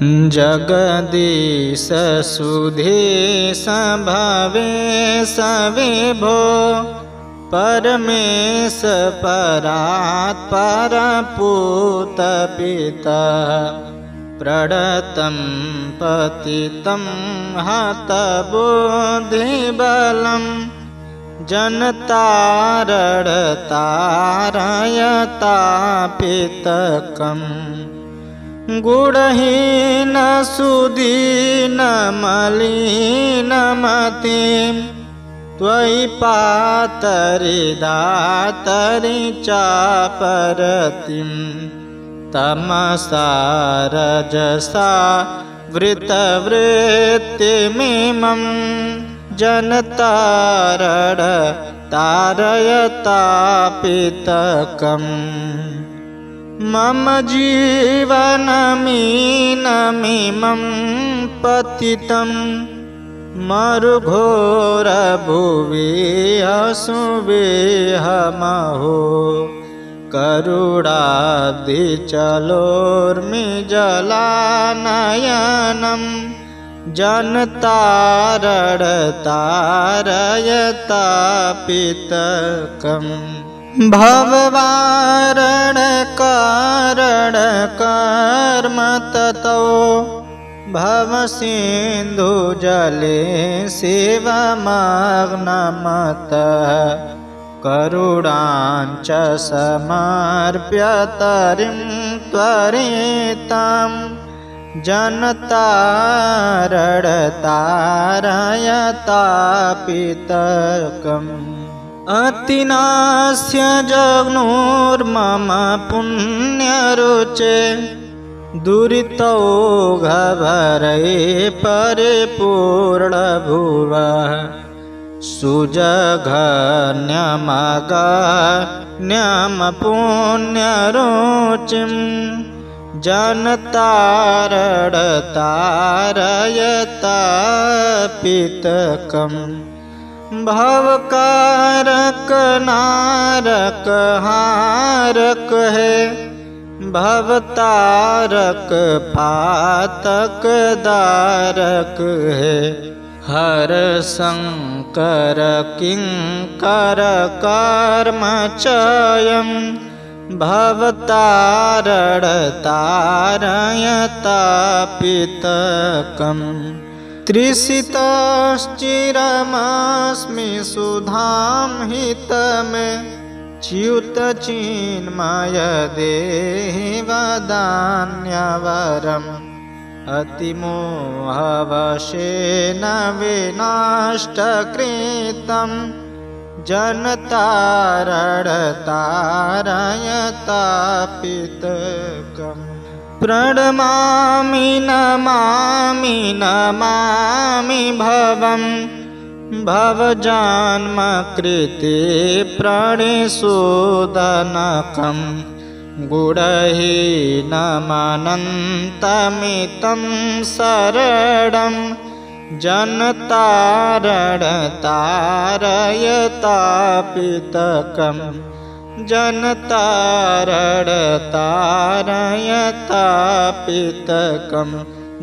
जगदीश सुधीश भवेश विभो परमेश परात् परपूत पिता प्रणतं पतितं हतबुद्धिबलं जनतारणतारयतापितकम् गुणहीन सुदीन मलिनमतिं त्वयि पातरि दातरि चापरतिं तमसा रजसा वृतवृत्तिमिमं जनतारणतारयतापितकम् मम जीवनमीनमिमं पतितं मरुघोरभुवि असुवेहमहो करुणाब्धिचलोर्मिजलानयनं जनतारणतारयतापितकम् भववारण कारण कर्म ततो भवसिन्धुजले शिवमग्नमतः करुणाञ्च समर्प्यतरिं त्वरितं जनतारणतारयतापितकम् अतिनास्य जग्नुर्मम पुण्यरुचे दुरितौ घभरै परिपूर्णभुवः सुजघन्यमगण्यमपुण्यरुचिं जनतारणतारयतापितकम् भवकारक नारक हारक है भवतारक पातक दारक है हर शंकर किंकर कर्मचयं भवतारणतारयतापितकम् त्रिषितश्चिरमस्मि सुधां हितमे च्युतचिन्मय देहि वदान्यवरम् अतिमोहवशेन विनष्टकृतं जनतारणतारयतापितकम् प्रणमामि नमामि नमामि भवं भवजन्मकृते प्रणिशोदनकं गुणहीनमनन्तमितं शरणं जनतारणतारयतापितकम् जनतारणतारयतापितकम्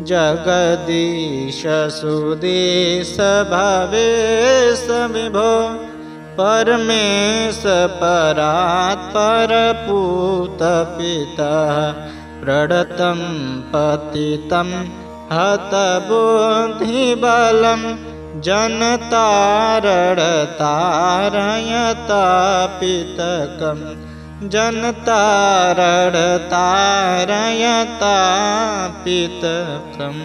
जगदीश सुदेश भवेश विभो परमेश परात् परपूत पितः प्रणतं पतितं हतबुद्धिबलं जनतारणतारयतापितकम् जनतारणतारयतापितकम्।